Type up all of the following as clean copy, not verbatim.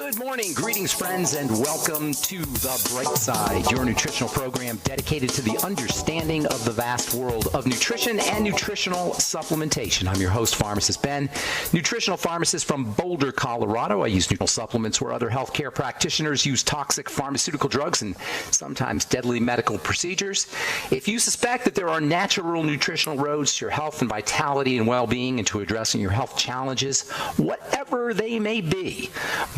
Good morning, greetings, friends, and welcome to The Bright Side, your nutritional program dedicated to the understanding of the vast world of nutrition and nutritional supplementation. I'm your host, Pharmacist Ben, nutritional pharmacist from Boulder, Colorado. I use nutritional supplements where other healthcare practitioners use toxic pharmaceutical drugs and sometimes deadly medical procedures. If you suspect that there are natural nutritional roads to your health and vitality and well-being and to addressing your health challenges, whatever they may be,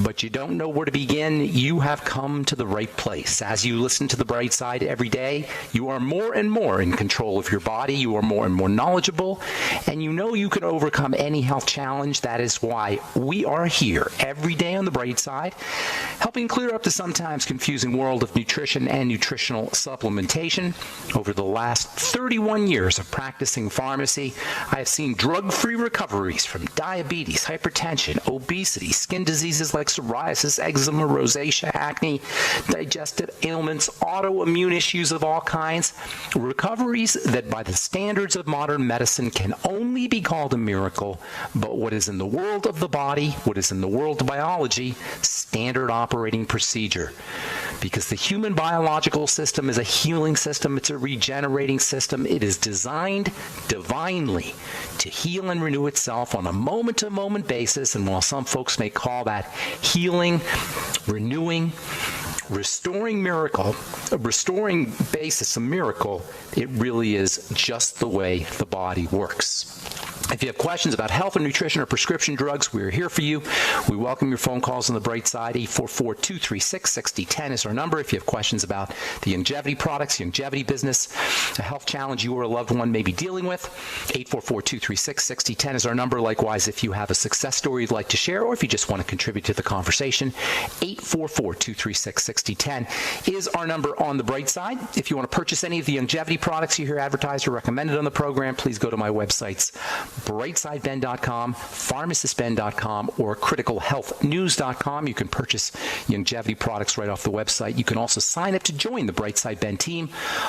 but you don't know where to begin, you have come to the right place. As you listen to The Bright Side every day, you are more and more in control of your body, you are more and more knowledgeable, and you know you can overcome any health challenge. That is why we are here every day on The Bright Side, helping clear up the sometimes confusing world of nutrition and nutritional supplementation. Over the last 31 years of practicing pharmacy, I have seen drug-free recoveries from diabetes, hypertension, obesity, skin diseases like psoriasis, eczema, rosacea, acne, digestive ailments, autoimmune issues of all kinds, recoveries that by the standards of modern medicine can only be called a miracle, but what is in the world of the body, what is in the world of biology, standard operating procedure. Because the human biological system is a healing system, it's a regenerating system, it is designed divinely to heal and renew itself on a moment-to-moment basis, and while some folks may call that healing, renewing, restoring basis a miracle, it really is just the way the body works. If you have questions about health or nutrition or prescription drugs, we're here for you. We welcome your phone calls on The Bright Side. 844-236-6010 is our number. If you have questions about the longevity products, longevity business, a health challenge you or a loved one may be dealing with, 844-236-6010 is our number. Likewise, if you have a success story you'd like to share or if you just want to contribute to the conversation, 844-236-6010 is our number on The Bright Side. If you want to purchase any of the longevity products you hear advertised or recommended on the program, please go to my websites, brightsideben.com, pharmacistben.com, or criticalhealthnews.com. You can purchase longevity products right off the website. You can also sign up to join the Brightside Ben team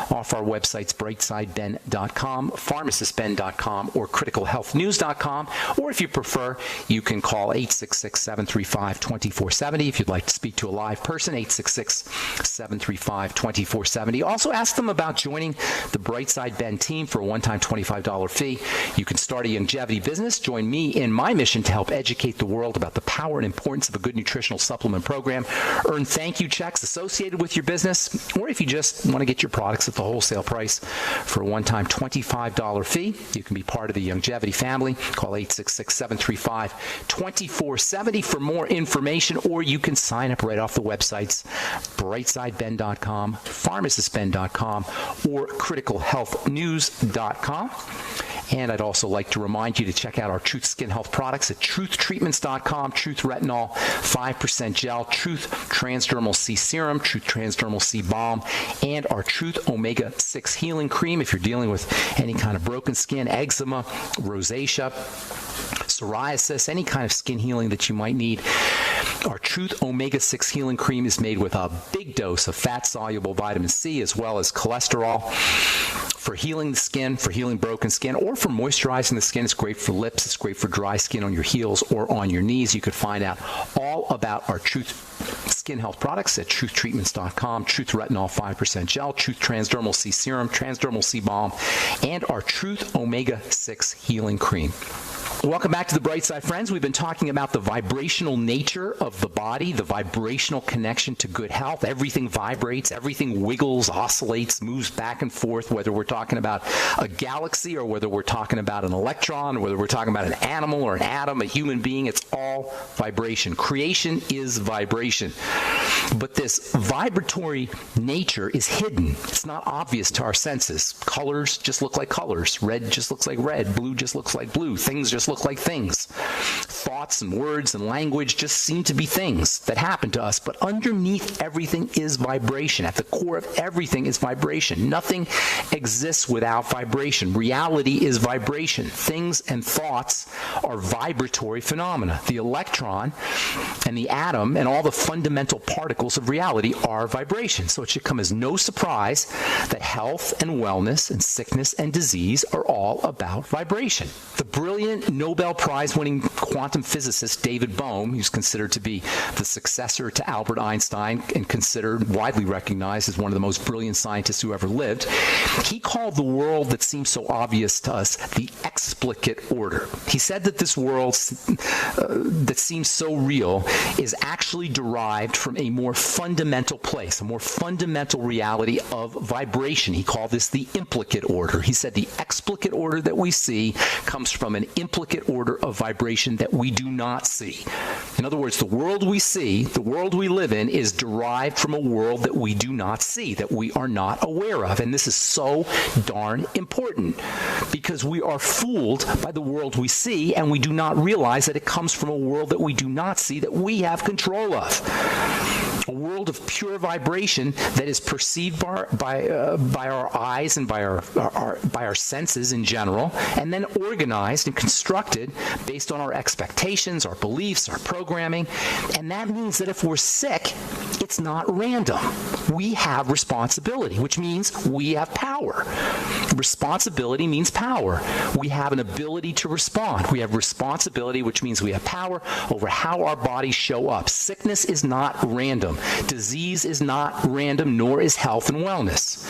off our websites, brightsideben.com, pharmacistben.com, or criticalhealthnews.com. Or if you prefer, you can call 866-735-2470 if you'd like to speak to a live person, 866-735-2470. Also ask them about joining the Brightside Ben team for a one-time $25 fee. You can start a longevity business. Join me in my mission to help educate the world about the power and importance of a good nutritional supplement program. Earn thank you checks associated with your business, or if you just want to get your products at the wholesale price for a one-time $25 fee, you can be part of the longevity family. Call 866-735-2470 for more information, or you can sign up right off the websites, brightsideben.com, pharmacistben.com, or criticalhealthnews.com. And I'd also like to remind you to check out our Truth Skin Health products at truthtreatments.com, Truth Retinol 5% Gel, Truth Transdermal C Serum, Truth Transdermal C Balm, and our Truth Omega 6 Healing Cream. If you're dealing with any kind of broken skin, eczema, rosacea, psoriasis, any kind of skin healing that you might need, our Truth Omega 6 Healing Cream is made with a big dose of fat-soluble vitamin C as well as cholesterol. For healing the skin, for healing broken skin, or for moisturizing the skin. It's great for lips. It's great for dry skin on your heels or on your knees. You could find out all about our Truth Skin Health products at truthtreatments.com, Truth Retinol 5% Gel, Truth Transdermal C Serum, Transdermal C Balm, and our Truth Omega 6 Healing Cream. Welcome back to The Bright Side, friends. We've been talking about the vibrational nature of the body, the vibrational connection to good health. Everything vibrates, everything wiggles, oscillates, moves back and forth, whether we're talking about a galaxy or whether we're talking about an electron, or whether we're talking about an animal or an atom, a human being. It's all vibration. Creation is vibration. But this vibratory nature is hidden. It's not obvious to our senses. Colors just look like colors. Red just looks like red. Blue just looks like blue. Things just look like things. Thoughts and words and language just seem to be things that happen to us, but underneath everything is vibration. At the core of everything is vibration. Nothing exists without vibration. Reality is vibration. Things and thoughts are vibratory phenomena. The electron and the atom and all the fundamental particles of reality are vibration. So it should come as no surprise that health and wellness and sickness and disease are all about vibration. The brilliant Nobel Prize-winning quantum quantum physicist David Bohm, who's considered to be the successor to Albert Einstein and considered widely recognized as one of the most brilliant scientists who ever lived, he called the world that seems so obvious to us the explicate order. He said that this world that seems so real is actually derived from a more fundamental place, a more fundamental reality of vibration. He called this the implicate order. He said the explicate order that we see comes from an implicate order of vibration that we do not see. In other words, the world we see, the world we live in, is derived from a world that we do not see, that we are not aware of. And this is so darn important because we are fooled by the world we see, and we do not realize that it comes from a world that we do not see, that we have control of. A world of pure vibration that is perceived by our eyes and by our senses in general, and then organized and constructed based on our expectations, our beliefs, our programming. And that means that if we're sick, it's not random. We have responsibility, which means we have power. Responsibility means power. We have an ability to respond. We have responsibility, which means we have power over how our bodies show up. Sickness is not random. Disease is not random, nor is health and wellness.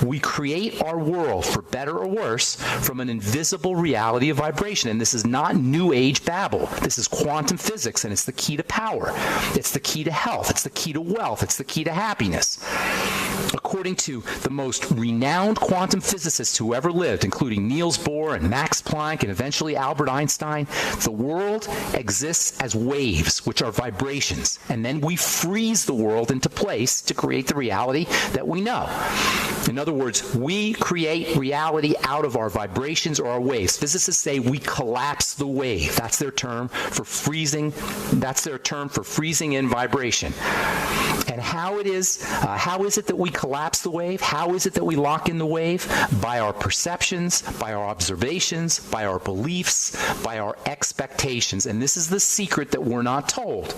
We create our world, for better or worse, from an invisible reality of vibration. And this is not New Age babble. This is quantum physics, and it's the key to power. It's the key to health. It's the key to wealth. It's the key to happiness. According to the most renowned quantum physicists who ever lived, including Niels Bohr and Max Planck and eventually Albert Einstein, the world exists as waves, which are vibrations. And then we freeze the world into place to create the reality that we know. In other words, we create reality out of our vibrations or our waves. Physicists say we collapse the wave. That's their term for freezing. That's their term for freezing in vibration. And how is it that we collapse the wave? How is it that we lock in the wave? By our perceptions, by our observations, by our beliefs, by our expectations. And this is the secret that we're not told.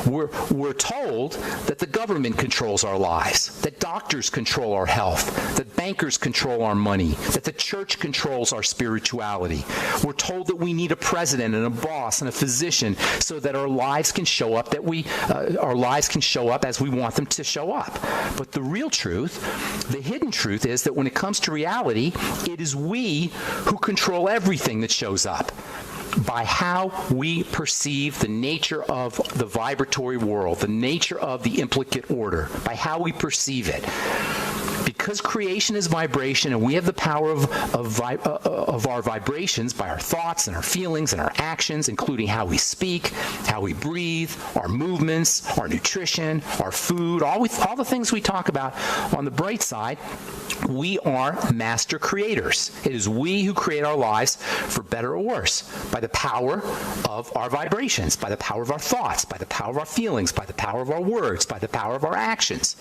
We're told that the government controls our lives, that doctors control our health, that bankers control our money, that the church controls our spirituality. We're told that we need a president and a boss and a physician so that our lives can show up as we want them to show up. But the real truth, the hidden truth, is that when it comes to reality, it is we who control everything that shows up by how we perceive the nature of the vibratory world, the nature of the implicate order, by how we perceive it. Because creation is vibration, and we have the power of our vibrations by our thoughts and our feelings and our actions, including how we speak, how we breathe, our movements, our nutrition, our food, all the things we talk about on the bright side. We are master creators. It is we who create our lives, for better or worse, by the power of our vibrations, by the power of our thoughts, by the power of our feelings, by the power of our words, by the power of our actions.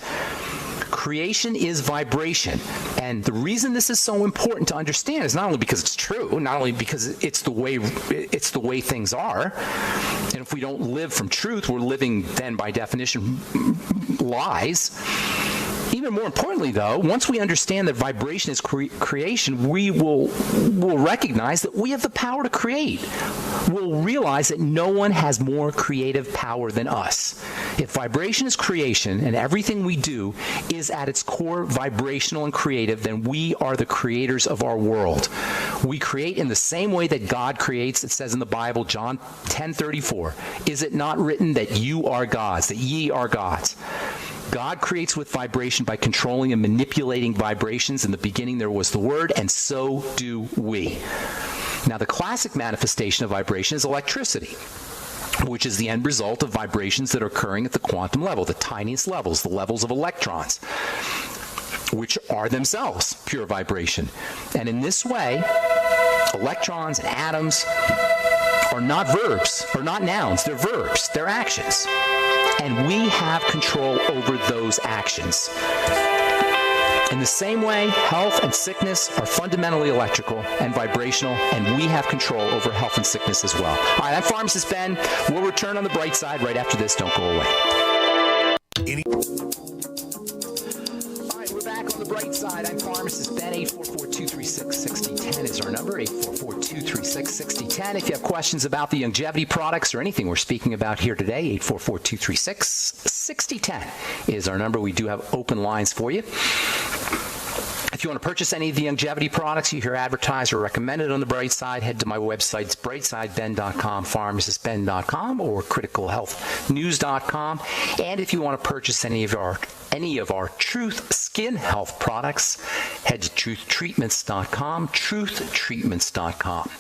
Creation is vibration. And the reason this is so important to understand is not only because it's true, not only because it's the way things are. And if we don't live from truth, we're living then by definition lies. Even more importantly, though, once we understand that vibration is creation, we will recognize that we have the power to create. We'll realize that no one has more creative power than us. If vibration is creation and everything we do is at its core vibrational and creative, then we are the creators of our world. We create in the same way that God creates. It says in the Bible, John 10:34, "Is it not written that you are gods, that ye are gods?" God creates with vibration by controlling and manipulating vibrations. In the beginning there was the Word, and so do we. Now, the classic manifestation of vibration is electricity, which is the end result of vibrations that are occurring at the quantum level, the tiniest levels, the levels of electrons, which are themselves pure vibration. And in this way, electrons and atoms are not verbs, or not nouns, they're verbs, they're actions. And we have control over those actions. In the same way, health and sickness are fundamentally electrical and vibrational, and we have control over health and sickness as well. All right, I'm Pharmacist Ben. We'll return on the bright side right after this. Don't go away. All right, we're back on the bright side, I'm pharmacist Ben. 844-236-6010 is our number, 844-236-6010. If you have questions about the longevity products or anything we're speaking about here today, 844-236-6010 is our number. We do have open lines for you. If you want to purchase any of the longevity products you hear advertised or recommended on the Bright Side, head to my websites, brightsideben.com, pharmacistben.com, or criticalhealthnews.com. And if you want to purchase any of our Truth Skin Health products, head to truthtreatments.com, truthtreatments.com.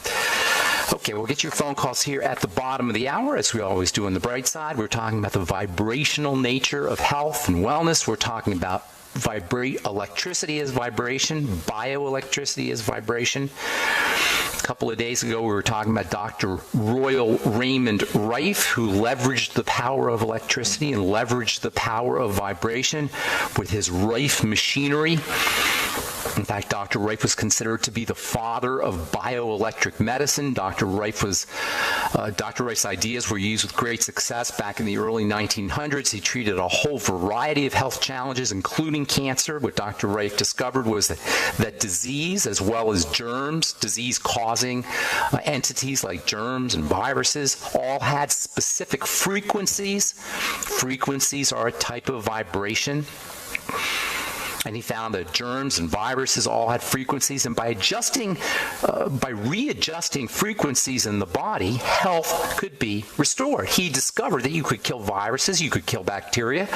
Okay, we'll get your phone calls here at the bottom of the hour, as we always do on the Bright Side. We're talking about the vibrational nature of health and wellness. We're talking about electricity as vibration, bioelectricity as vibration. A couple of days ago, we were talking about Dr. Royal Raymond Rife, who leveraged the power of electricity and leveraged the power of vibration with his Rife machinery. In fact, Dr. Rife was considered to be the father of bioelectric medicine. Dr. Rife's ideas were used with great success back in the early 1900s. He treated a whole variety of health challenges, including cancer. What Dr. Rife discovered was that disease, as well as germs, disease-causing entities like germs and viruses, all had specific frequencies. Frequencies are a type of vibration. And he found that germs and viruses all had frequencies, and by readjusting frequencies in the body, health could be restored. He discovered that you could kill viruses, you could kill bacteria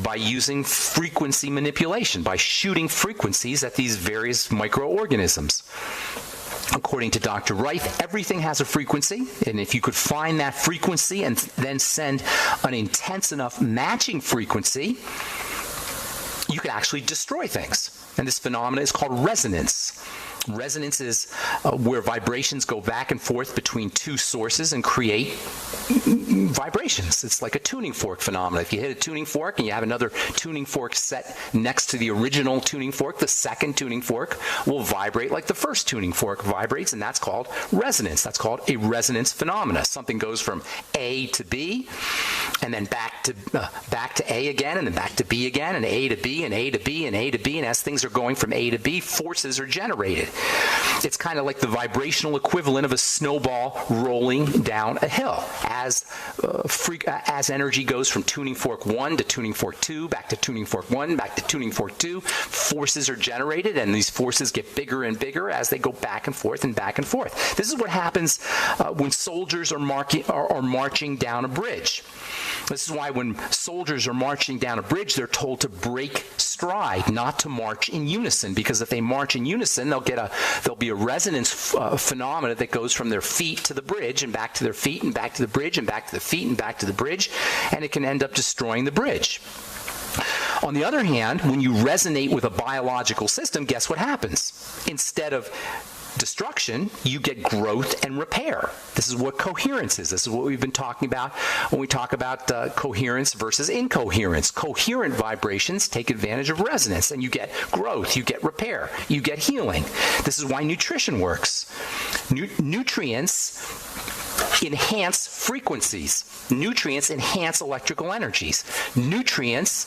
by using frequency manipulation, by shooting frequencies at these various microorganisms. According to Dr. Rife, everything has a frequency, and if you could find that frequency and then send an intense enough matching frequency, you could actually destroy things. And this phenomenon is called resonance. Resonance is where vibrations go back and forth between two sources and create vibrations. It's like a tuning fork phenomenon. If you hit a tuning fork and you have another tuning fork set next to the original tuning fork, the second tuning fork will vibrate like the first tuning fork vibrates, and that's called resonance. That's called a resonance phenomena. Something goes from A to B, and then back to A again, and then back to B again, and A to B, and A to B, and A to B, and as things are going from A to B, forces are generated. It's kind of like the vibrational equivalent of a snowball rolling down a hill. As energy goes from tuning fork 1 to tuning fork 2, back to tuning fork 1, back to tuning fork 2, forces are generated, and these forces get bigger and bigger as they go back and forth and back and forth. This is what happens when soldiers are marching down a bridge. This is why when soldiers are marching down a bridge, they're told to break stride, not to march in unison, because if they march in unison, there'll be a resonance phenomena that goes from their feet to the bridge and back to their feet and back to the bridge and back to the feet and back to the bridge, and it can end up destroying the bridge. On the other hand, when you resonate with a biological system, guess what happens? Instead of destruction, you get growth and repair. This is what coherence is. This is what we've been talking about when we talk about coherence versus incoherence. Coherent vibrations take advantage of resonance, and you get growth, you get repair, you get healing. This is why nutrition works. Nutrients enhance frequencies. Nutrients enhance electrical energies. Nutrients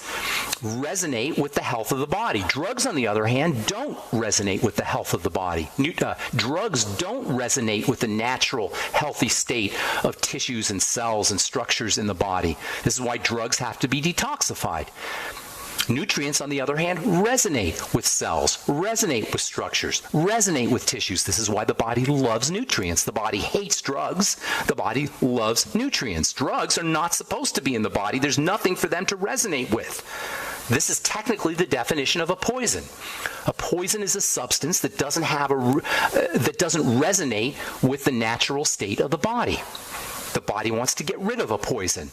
resonate with the health of the body. Drugs, on the other hand, don't resonate with the health of the body. Drugs don't resonate with the natural, healthy state of tissues and cells and structures in the body. This is why drugs have to be detoxified. Nutrients, on the other hand, resonate with cells, resonate with structures, resonate with tissues. This is why the body loves nutrients. The body hates drugs. The body loves nutrients. Drugs are not supposed to be in the body. There's nothing for them to resonate with. This is technically the definition of a poison. A poison is a substance that doesn't resonate with the natural state of the body. The body wants to get rid of a poison.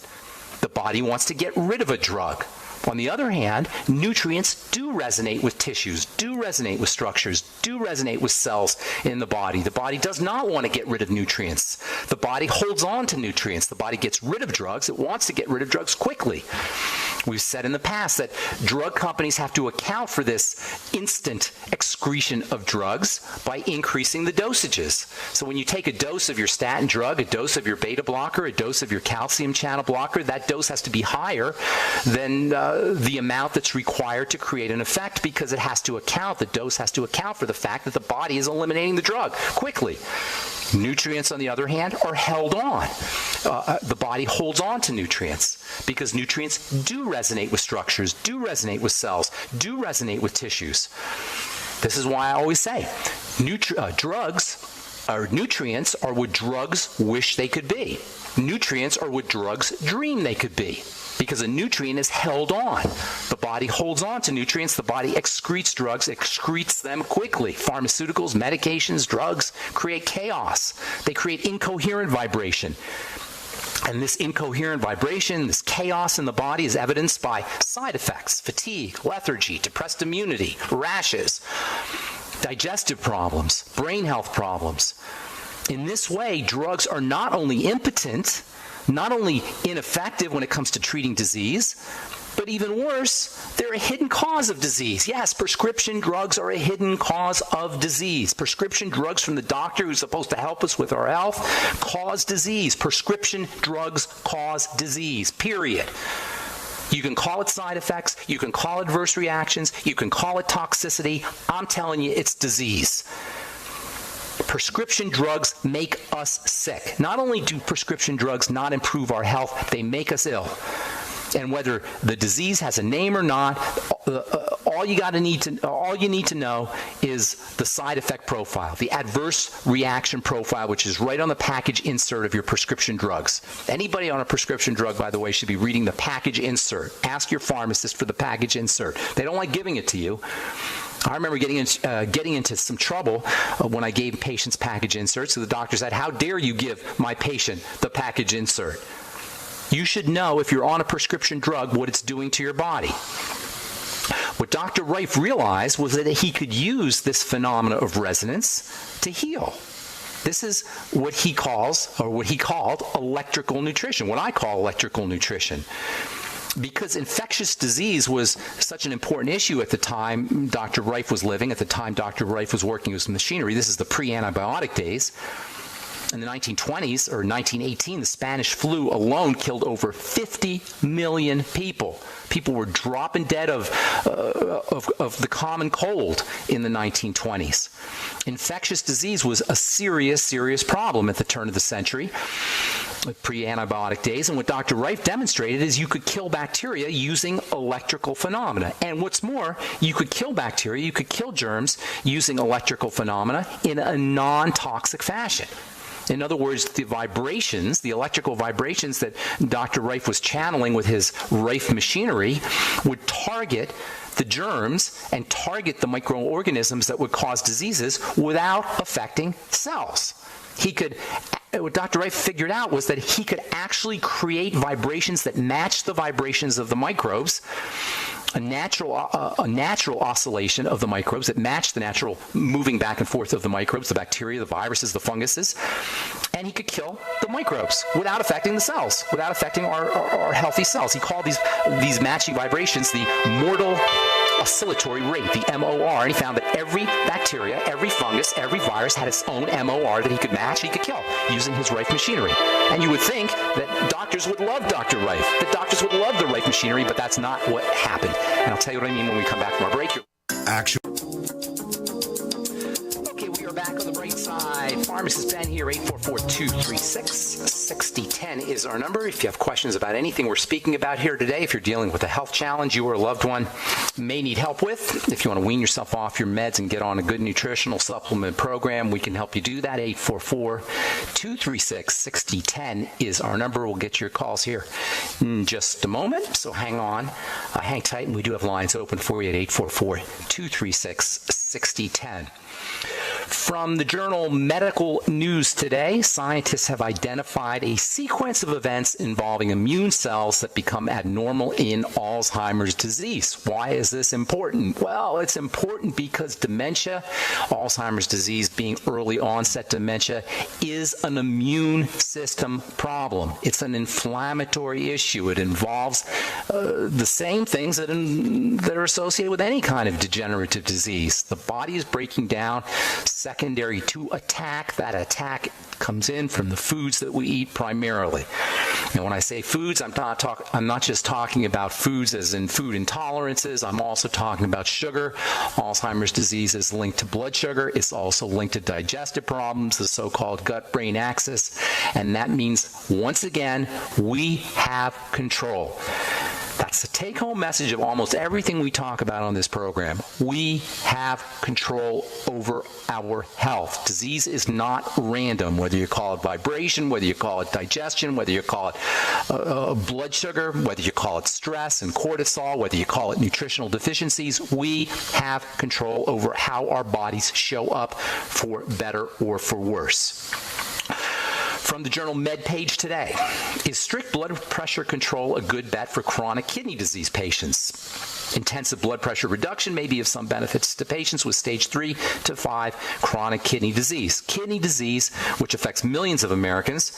The body wants to get rid of a drug. On the other hand, nutrients do resonate with tissues, do resonate with structures, do resonate with cells in the body. The body does not want to get rid of nutrients. The body holds on to nutrients. The body gets rid of drugs. It wants to get rid of drugs quickly. We've said in the past that drug companies have to account for this instant excretion of drugs by increasing the dosages. So when you take a dose of your statin drug, a dose of your beta blocker, a dose of your calcium channel blocker, that dose has to be higher than the amount that's required to create an effect, because the dose has to account for the fact that the body is eliminating the drug quickly. Nutrients, on the other hand, are held on. The body holds on to nutrients because nutrients do resonate with structures, do resonate with cells, do resonate with tissues. This is why I always say drugs or nutrients are what drugs wish they could be. Nutrients are what drugs dream they could be, because a nutrient is held on. The body holds on to nutrients. The body excretes drugs, excretes them quickly. Pharmaceuticals, medications, drugs create chaos. They create incoherent vibration. And this incoherent vibration, this chaos in the body, is evidenced by side effects: fatigue, lethargy, depressed immunity, rashes, digestive problems, brain health problems. In this way, drugs are not only impotent, not only ineffective when it comes to treating disease, but even worse, they're a hidden cause of disease. Yes, prescription drugs are a hidden cause of disease. Prescription drugs from the doctor who's supposed to help us with our health cause disease. Prescription drugs cause disease, period. You can call it side effects, you can call it adverse reactions, you can call it toxicity. I'm telling you, it's disease. Prescription drugs make us sick. Not only do prescription drugs not improve our health, they make us ill. And whether the disease has a name or not, all you need to know is the side effect profile, the adverse reaction profile, which is right on the package insert of your prescription drugs. Anybody on a prescription drug, by the way, should be reading the package insert. Ask your pharmacist for the package insert. They don't like giving it to you. I remember getting into some trouble when I gave patients package inserts. So the doctor said, "How dare you give my patient the package insert?" You should know, if you're on a prescription drug, what it's doing to your body. What Dr. Reif realized was that he could use this phenomena of resonance to heal. This is what he calls, or what he called, electrical nutrition, what I call electrical nutrition. Because infectious disease was such an important issue at the time Dr. Reif was living, at the time Dr. Reif was working with machinery. This is the pre-antibiotic days. In the 1920s, or 1918, the Spanish flu alone killed over 50 million people. People were dropping dead of the common cold in the 1920s. Infectious disease was a serious problem at the turn of the century, pre-antibiotic days. And what Dr. Reif demonstrated is you could kill bacteria using electrical phenomena. And what's more, you could kill bacteria, you could kill germs using electrical phenomena in a non-toxic fashion. In other words, the vibrations, the electrical vibrations that Dr. Reif was channeling with his Reif machinery would target the germs and target the microorganisms that would cause diseases without affecting cells. What Dr. Reif figured out was that he could actually create vibrations that match the vibrations of the microbes, a natural oscillation of the microbes that match the natural moving back and forth of the microbes, the bacteria, the viruses, the funguses, and he could kill the microbes without affecting the cells, without affecting our healthy cells. He called these matching vibrations the mortal oscillatory rate, the MOR, and he found that every bacteria, every fungus, every virus had its own MOR that he could match, he could kill using his Reif machinery. And you would think that doctors would love Dr. Reif, that doctors would love the Reif machinery, but that's not what happened. And I'll tell you what I mean when we come back from our break. Okay, we are back on the bright side. Pharmacist Ben here, 844-236-6010 is our number. If you have questions about anything we're speaking about here today, if you're dealing with a health challenge you or a loved one may need help with, if you want to wean yourself off your meds and get on a good nutritional supplement program, we can help you do that. 844-236-6010 is our number. We'll get your calls here in just a moment, so hang on. Hang tight, and we do have lines open for you at 844-236-6010. From the journal Medical News Today, scientists have identified a sequence of events involving immune cells that become abnormal in Alzheimer's disease. Why is this important? Well, it's important because dementia, Alzheimer's disease being early onset dementia, is an immune system problem. It's an inflammatory issue. It involves the same things that are associated with any kind of degenerative disease. The body is breaking down secondary to attack. That attack comes in from the foods that we eat primarily. And when I say foods, I'm not just talking about foods as in food intolerances. I'm also talking about sugar. Alzheimer's disease is linked to blood sugar. It's also linked to digestive problems, the so-called gut-brain axis. And that means, once again, we have control. That's the take-home message of almost everything we talk about on this program. We have control over our health. Disease is not random, whether you call it vibration, whether you call it digestion, whether you call it blood sugar, whether you call it stress and cortisol, whether you call it nutritional deficiencies. We have control over how our bodies show up, for better or for worse. From the journal MedPage Today, is strict blood pressure control a good bet for chronic kidney disease patients? Intensive blood pressure reduction may be of some benefits to patients with stage 3 to 5 chronic kidney disease. Kidney disease, which affects millions of Americans,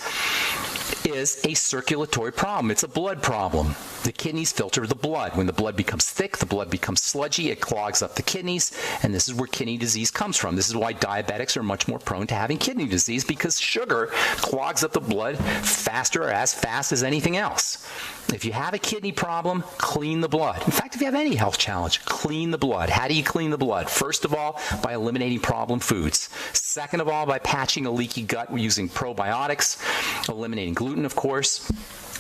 is a circulatory problem. It's a blood problem. The kidneys filter the blood. When the blood becomes thick, the blood becomes sludgy, it clogs up the kidneys, and this is where kidney disease comes from. This is why diabetics are much more prone to having kidney disease, because sugar clogs up the blood faster or as fast as anything else. If you have a kidney problem, clean the blood. In fact, if you have any health challenge, clean the blood. How do you clean the blood? First of all, by eliminating problem foods. Second of all, by patching a leaky gut using probiotics, eliminating gluten, of course.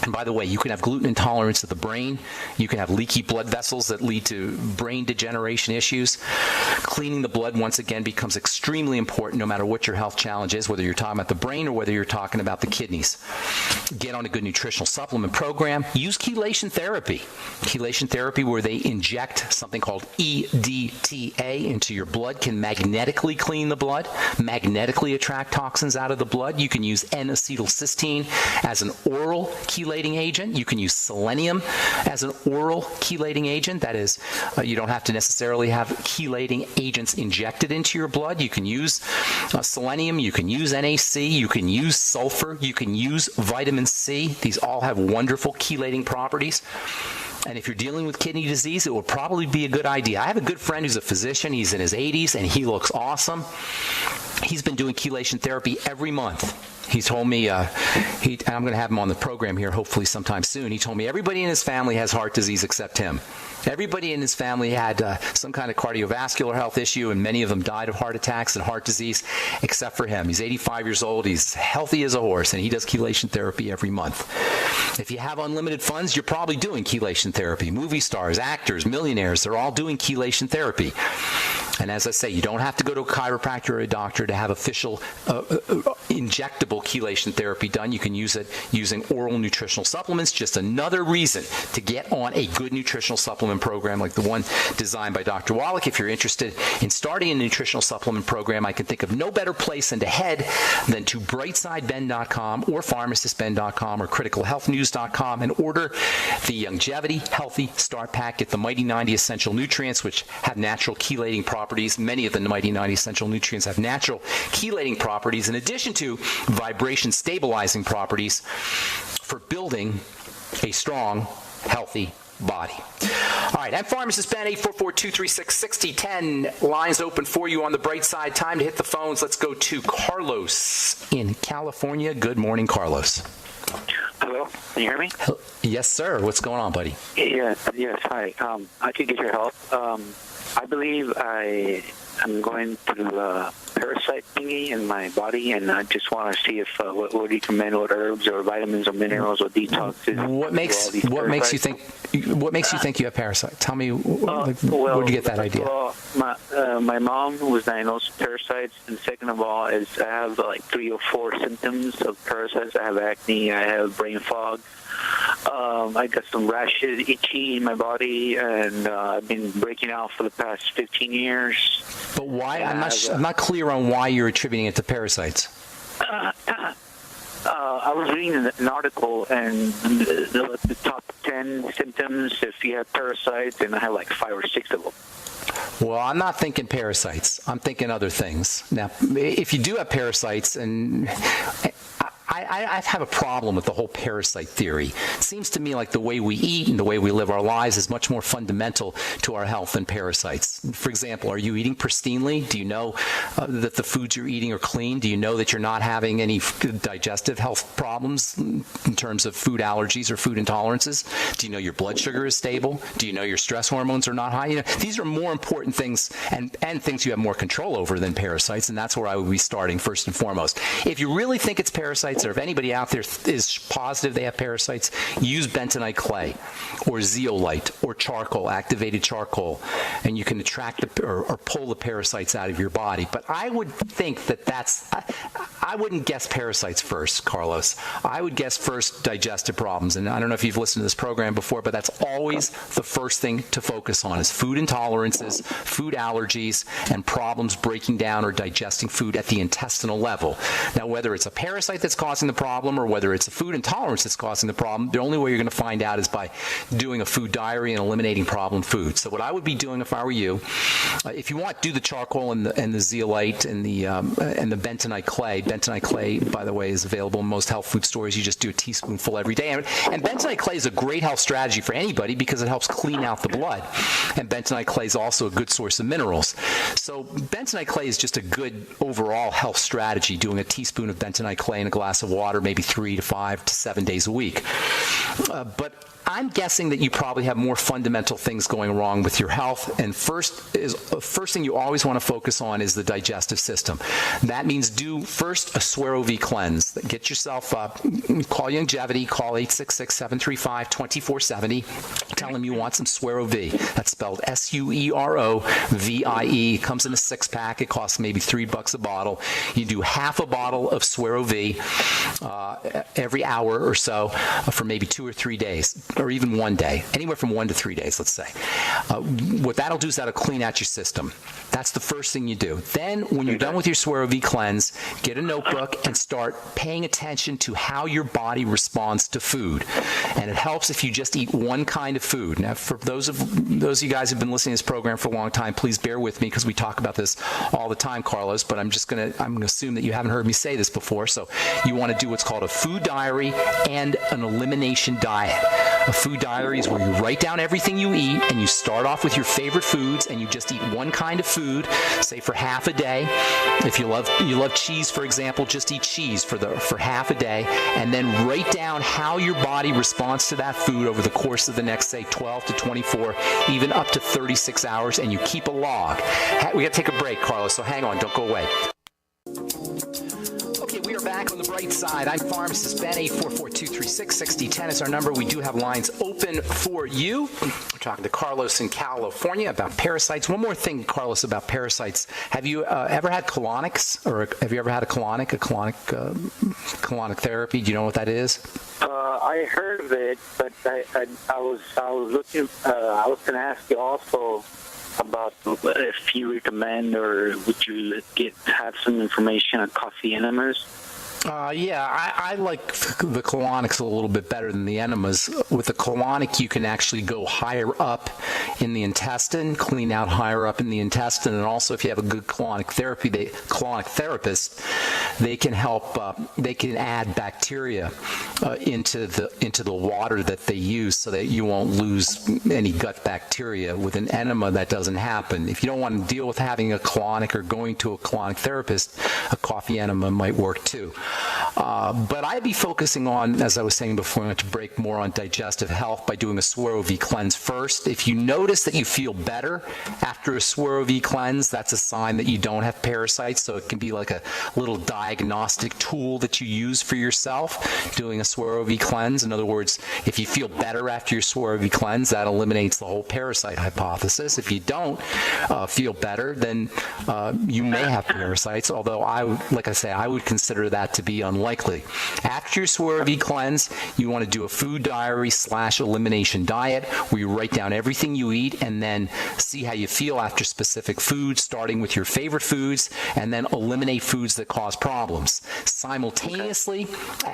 And by the way, you can have gluten intolerance of the brain. You can have leaky blood vessels that lead to brain degeneration issues. Cleaning the blood, once again, becomes extremely important no matter what your health challenge is, whether you're talking about the brain or whether you're talking about the kidneys. Get on a good nutritional supplement program. Use chelation therapy. Chelation therapy, where they inject something called EDTA into your blood, can magnetically clean the blood, magnetically attract toxins out of the blood. You can use N-acetylcysteine as an oral chelating agent. You can use selenium as an oral chelating agent. That is, you don't have to necessarily have chelating agents injected into your blood. You can use selenium, you can use NaC, you can use sulfur, you can use vitamin C. These all have wonderful chelating properties. And if you're dealing with kidney disease, it would probably be a good idea. I have a good friend who's a physician. He's in his 80s, and he looks awesome. He's been doing chelation therapy every month. He told me, and I'm going to have him on the program here hopefully sometime soon. He told me everybody in his family has heart disease except him. Everybody in his family had some kind of cardiovascular health issue, and many of them died of heart attacks and heart disease, except for him. He's 85 years old. He's healthy as a horse, and he does chelation therapy every month. If you have unlimited funds, you're probably doing chelation therapy. Movie stars, actors, millionaires, they're all doing chelation therapy. And as I say, you don't have to go to a chiropractor or a doctor to have official injectable chelation therapy done. You can use it using oral nutritional supplements. Just another reason to get on a good nutritional supplement program like the one designed by Dr. Wallach. If you're interested in starting a nutritional supplement program, I can think of no better place than to head than to brightsideben.com or pharmacistben.com or criticalhealthnews.com and order the Longevity Healthy Start Pack. Get the Mighty 90 Essential Nutrients, which have natural chelating properties. Many of the Mighty 90 Essential Nutrients have natural chelating properties in addition to vibration stabilizing properties for building a strong, healthy body. All right, I'm Pharmacist Ben, 844-236-6010. Lines open for you on the bright side. Time to hit the phones. Let's go to Carlos in California. Good morning, Carlos. Hello, can you hear me? Yes, sir. What's going on, buddy? Yes, hi. I could get your help. I believe I am going through a parasite thingy in my body, and I just want to see if what would you recommend, what herbs or vitamins or minerals or detoxes. What makes you think you have parasite? Tell me, where did you get that idea? Well, my mom was diagnosed with parasites, and second of all, is I have like 3 or 4 symptoms of parasites. I have acne, I have brain fog, I got some rashes, itchy in my body, and I've been breaking out for the past 15 years. But why? I'm not clear on why you're attributing it to parasites. I was reading an article, and the top 10 symptoms if you have parasites, and I have like 5 or 6 of them. Well, I'm not thinking parasites. I'm thinking other things. Now, if you do have parasites, and I have a problem with the whole parasite theory. It seems to me like the way we eat and the way we live our lives is much more fundamental to our health than parasites. For example, are you eating pristinely? Do you know that the foods you're eating are clean? Do you know that you're not having any digestive health problems in terms of food allergies or food intolerances? Do you know your blood sugar is stable? Do you know your stress hormones are not high? You know, these are more important things and things you have more control over than parasites, and that's where I would be starting first and foremost. If you really think it's parasites, or if anybody out there is positive they have parasites, use bentonite clay or zeolite or charcoal, activated charcoal, and you can attract or pull the parasites out of your body. But I would think I wouldn't guess parasites first, Carlos. I would guess first digestive problems. And I don't know if you've listened to this program before, but that's always the first thing to focus on is food intolerances, food allergies, and problems breaking down or digesting food at the intestinal level. Now, whether it's a parasite that's causing the problem or whether it's a food intolerance that's causing the problem, the only way you're going to find out is by doing a food diary and eliminating problem foods. So what I would be doing if I were you, if you want, do the charcoal and the zeolite and the bentonite clay. Bentonite clay, by the way, is available in most health food stores. You just do a teaspoonful every day. And bentonite clay is a great health strategy for anybody because it helps clean out the blood. And bentonite clay is also a good source of minerals. So bentonite clay is just a good overall health strategy, doing a teaspoon of bentonite clay in a glass of water maybe 3 to 5 to 7 days a week. But I'm guessing that you probably have more fundamental things going wrong with your health, and first thing you always want to focus on is the digestive system. That means do first a Swero-V cleanse. Get yourself up, call Longevity, call 866-735-2470. Tell them you want some Swero-V. That's spelled Suerovie. It comes in a 6-pack. It costs maybe $3 a bottle. You do half a bottle of Swero-V every hour or so for maybe 2 or 3 days. Or even 1 day, anywhere from 1 to 3 days, let's say. What that'll do is that'll clean out your system. That's the first thing you do. Then, when you're done with your Swero-V cleanse, get a notebook and start paying attention to how your body responds to food. And it helps if you just eat one kind of food. Now, for those of you guys who've been listening to this program for a long time, please bear with me because we talk about this all the time, Carlos. But I'm going to assume that you haven't heard me say this before. So you want to do what's called a food diary and an elimination diet. A food diary is where you write down everything you eat, and you start off with your favorite foods, and you just eat one kind of food, say for half a day. If you love cheese, for example, just eat cheese for half a day, and then write down how your body responds to that food over the course of the next, say, 12 to 24, even up to 36 hours, and you keep a log. We got to take a break, Carlos, so hang on, don't go away. Okay, we are back on the bright side. I'm pharmacist Ben. 844-236-6010 is our number. We do have lines open for you. We're talking to Carlos in California about parasites. One more thing, Carlos, about parasites. Have you ever had colonics, or have you ever had a colonic therapy? Do you know what that is? I heard of it, but I was looking. I was going to ask you also about if you recommend or would you have some information on coffee enemas? I like the colonics a little bit better than the enemas. With the colonic, you can actually go higher up in the intestine, clean out higher up in the intestine, and also if you have a good colonic therapist, they can help. They can add bacteria into the water that they use, so that you won't lose any gut bacteria. With an enema, that doesn't happen. If you don't want to deal with having a colonic or going to a colonic therapist, a coffee enema might work too. But I'd be focusing on, as I was saying before, to break more on digestive health by doing a Swero-V cleanse first. If you notice that you feel better after a Swero-V cleanse, that's a sign that you don't have parasites. So it can be like a little diagnostic tool that you use for yourself, doing a Swero-V cleanse. In other words, if you feel better after your Swero-V cleanse, that eliminates the whole parasite hypothesis. If you don't feel better, then you may have parasites, although I would consider that to be unlikely. After your Swerve cleanse, you want to do a food diary / elimination diet where you write down everything you eat and then see how you feel after specific foods, starting with your favorite foods, and then eliminate foods that cause problems. Simultaneously,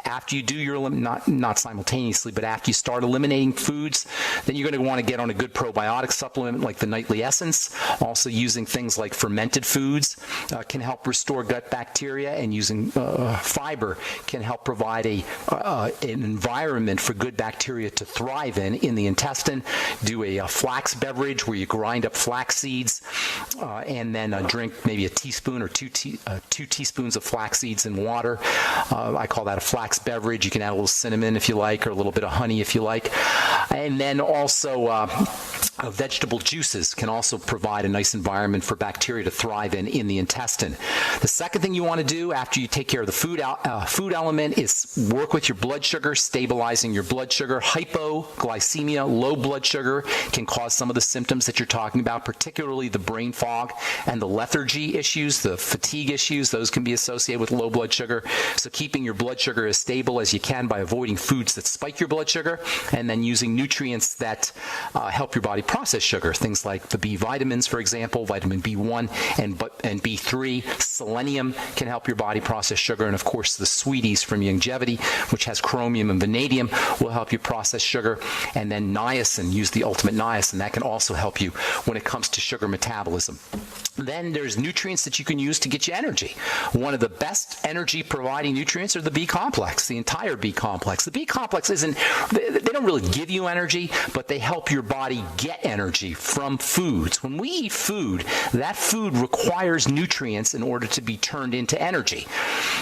after you do your not simultaneously, but after you start eliminating foods, then you're going to want to get on a good probiotic supplement like the Nightly Essence. Also using things like fermented foods can help restore gut bacteria, and using fiber can help provide an environment for good bacteria to thrive in the intestine. Do a flax beverage where you grind up flax seeds and then drink maybe a teaspoon or two teaspoons of flax seeds in water. I call that a flax beverage. You can add a little cinnamon if you like, or a little bit of honey if you like. And then also vegetable juices can also provide a nice environment for bacteria to thrive in the intestine. The second thing you want to do after you take care of the food element is work with your blood sugar, stabilizing your blood sugar. Hypoglycemia, low blood sugar, can cause some of the symptoms that you're talking about, particularly the brain fog and the lethargy issues, the fatigue issues. Those can be associated with low blood sugar. So keeping your blood sugar as stable as you can by avoiding foods that spike your blood sugar, and then using nutrients that help your body process sugar. Things like the B vitamins, for example, vitamin B1 and B3. Selenium can help your body process sugar. And of course, the Sweeties from Youngevity, which has chromium and vanadium, will help you process sugar. And then niacin, use the ultimate niacin. That can also help you when it comes to sugar metabolism. Then there's nutrients that you can use to get you energy. One of the best energy providing nutrients are the B complex, the entire B complex. The B complex they don't really give you energy, but they help your body get energy from foods. When we eat food, that food requires nutrients in order to be turned into energy.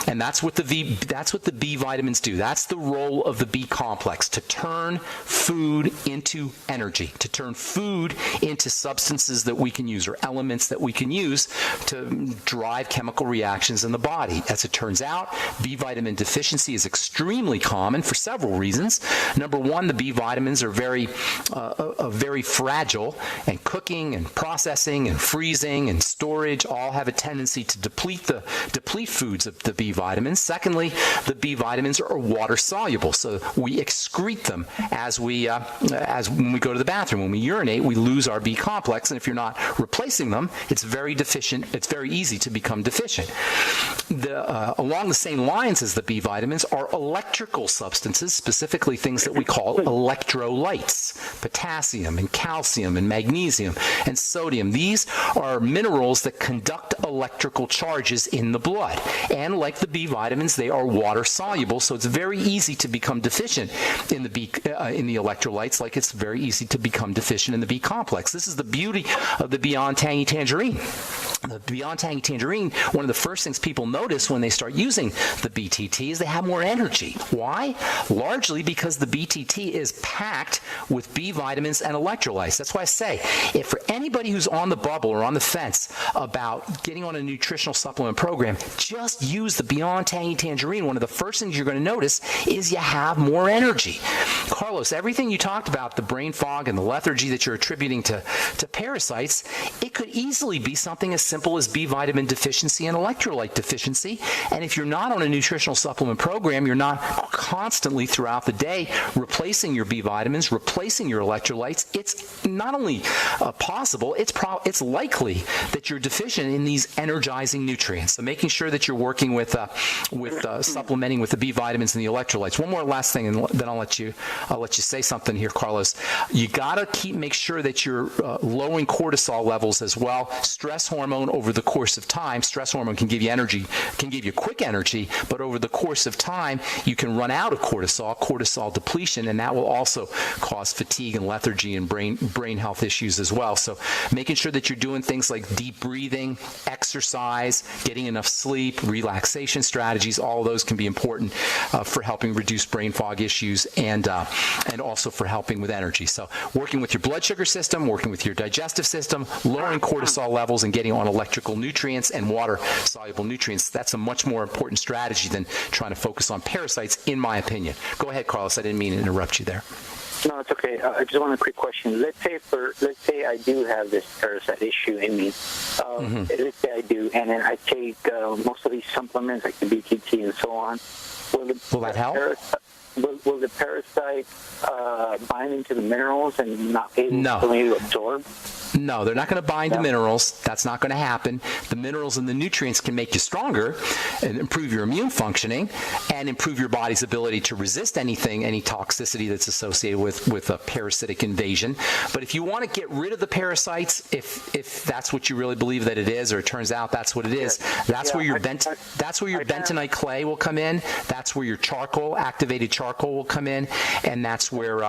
And that's what the B vitamins do. That's the role of the B complex, to turn food into energy, to turn food into substances that we can use, or elements that we can use to drive chemical reactions in the body. As it turns out, B vitamin deficiency is extremely common for several reasons. Number one, the B vitamins are very fragile, and cooking and processing and freezing and storage all have a tendency to deplete foods of the B vitamins. Secondly, the B vitamins are water soluble, so we excrete them as when we go to the bathroom. When we urinate, we lose our B complex, and if you're not replacing them, it's very deficient. It's very easy to become deficient. Along the same lines as the B vitamins are electrical substances, specifically things that we call electrolytes, potassium and calcium and magnesium and sodium. These are minerals that conduct electrical charges in the blood. And like the B vitamins, they are water soluble, so it's very easy to become deficient in the electrolytes, like it's very easy to become deficient in the B complex. This is the beauty of the Beyond Tangy Tangerine. The Beyond Tangy Tangerine, one of the first things people notice when they start using the BTT is they have more energy. Why? Largely because the BTT is packed with B vitamins and electrolytes. That's why I say, if for anybody who's on the bubble or on the fence about getting on a nutritional supplement program, just use the Beyond Tangy Tangerine. One of the first things you're going to notice is you have more energy. Carlos, everything you talked about, the brain fog and the lethargy that you're attributing to parasites, it could easily be something as simple as B vitamin deficiency and electrolyte deficiency. And if you're not on a nutritional supplement program, you're not constantly throughout the day replacing your B vitamins, replacing your electrolytes, it's not only possible, it's likely that you're deficient in these energizing nutrients. So making sure that you're working with supplementing with the B vitamins and the electrolytes. One more last thing, and then I'll let you say something here, Carlos. You got to make sure that you're lowering cortisol levels as well. Stress hormone over the course of time. Stress hormone can give you energy, can give you quick energy, but over the course of time, you can run out of cortisol depletion, and that will also cause fatigue and lethargy and brain health issues as well. So making sure that you're doing things like deep breathing, exercise, getting enough sleep, relaxation strategies, all of those can be important for helping reduce brain fog issues and also for helping with energy. So working with your blood sugar system, working with your digestive system, lowering cortisol levels and getting on electrical nutrients and water-soluble nutrients, that's a much more important strategy than trying to focus on parasites, in my opinion. Go ahead, Carlos. I didn't mean to interrupt you there. No, it's okay. I just want a quick question. Let's say I do have this parasite issue in me. Let's say I do, and then I take most of these supplements like the BTT and so on. Will that help? Will the parasite bind into the minerals and not be able to absorb? No, they're not going to bind to minerals. That's not going to happen. The minerals and the nutrients can make you stronger and improve your immune functioning and improve your body's ability to resist any toxicity that's associated with a parasitic invasion. But if you want to get rid of the parasites, if that's what you really believe that it is, or it turns out that's what it is, that's where your bentonite clay will come in. That's where your activated charcoal will come in, and that's where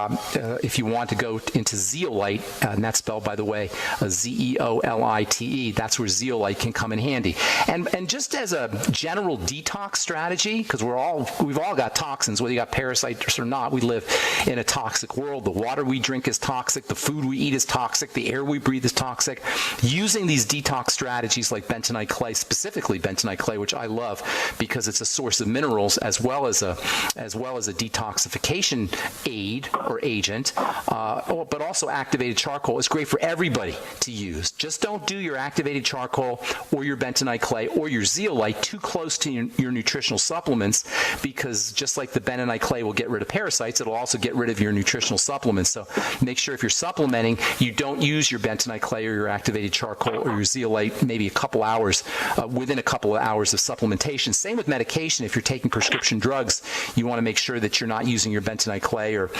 if you want to go into zeolite, and that's spelled, by the way, Zeolite, that's where zeolite can come in handy. And just as a general detox strategy, because we've all got toxins, whether you got parasites or not. We live in a toxic world. The water we drink is toxic. The food we eat is toxic. The air we breathe is toxic. Using these detox strategies like bentonite clay, specifically bentonite clay, which I love because it's a source of minerals as well as a detoxification aid or agent, but also activated charcoal is great for everybody to use. Just don't do your activated charcoal or your bentonite clay or your zeolite too close to your nutritional supplements, because just like the bentonite clay will get rid of parasites, it'll also get rid of your nutritional supplements. So make sure if you're supplementing, you don't use your bentonite clay or your activated charcoal or your zeolite maybe within a couple of hours of supplementation. Same with medication. If you're taking prescription drugs, you want to make sure that you're not using your bentonite clay or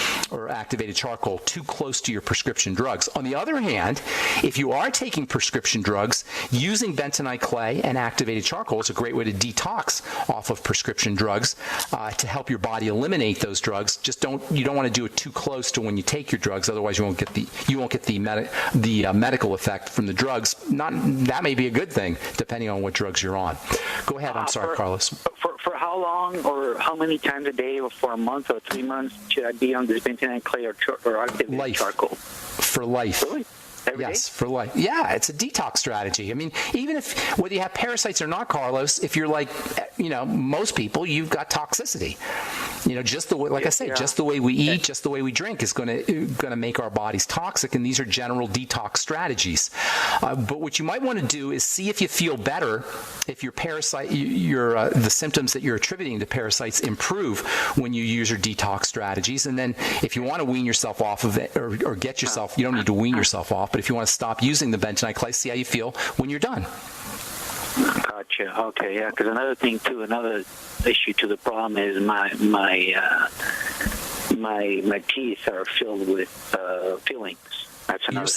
activated charcoal too close to your prescription drugs. On the other hand, if you are taking prescription drugs, using bentonite clay and activated charcoal is a great way to detox off of prescription drugs to help your body eliminate those drugs. You don't want to do it too close to when you take your drugs, otherwise you won't get the medical effect from the drugs. That may be a good thing depending on what drugs you're on. Go ahead. I'm sorry, Carlos. For how long or how many times a day, or for a month or 3 months, should I be on this bentonite clay or activated charcoal? For life. Really? Yes, for life. Yeah, it's a detox strategy. I mean, even whether you have parasites or not, Carlos, if you're like, most people, you've got toxicity. Just the way, like I say, just the way we eat, just the way we drink is going to make our bodies toxic, and these are general detox strategies. But what you might want to do is see if you feel better, if your the symptoms that you're attributing to parasites improve when you use your detox strategies. And then if you want to wean yourself off of it or get yourself, you don't need to wean yourself off, but if you want to stop using the bentonite clay, see how you feel when you're done. Gotcha. Okay, yeah. Because another issue to the problem is my teeth are filled with fillings. That's another.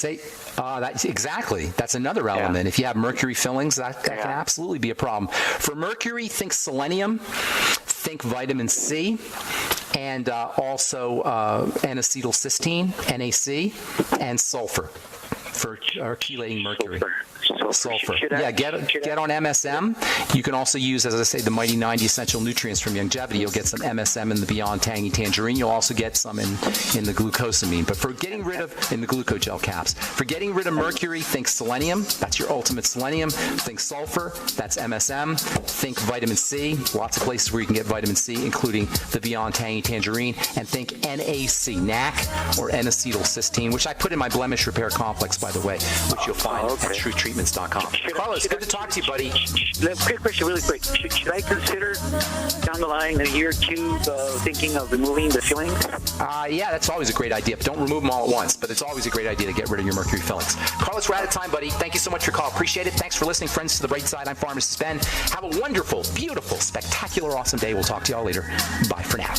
That's another element. If you have mercury fillings, that can absolutely be a problem. For mercury, think selenium, think vitamin C, and also N-acetylcysteine, NAC, and sulfur for chelating mercury. Sulfur. Get on MSM. You can also use, as I say, the Mighty 90 essential nutrients from Longevity. You'll get some MSM in the Beyond Tangy Tangerine. You'll also get some in the glucosamine. But for getting rid of, in the glucogel caps, for getting rid of mercury, think selenium. That's your ultimate selenium. Think sulfur. That's MSM. Think vitamin C. Lots of places where you can get vitamin C, including the Beyond Tangy Tangerine. And think NAC, or N-acetylcysteine, which I put in my blemish repair complex, by the way, which you'll find at TruthTreatments.com. Carlos, good to talk to you, buddy. Quick question, really quick. Should I consider down the line in a year or two thinking of removing the fillings? Yeah, that's always a great idea. But don't remove them all at once. But it's always a great idea to get rid of your mercury fillings. Carlos, we're out of time, buddy. Thank you so much for your call. Appreciate it. Thanks for listening, friends, to The Bright Side. I'm Pharmacist Ben. Have a wonderful, beautiful, spectacular, awesome day. We'll talk to you all later. Bye for now.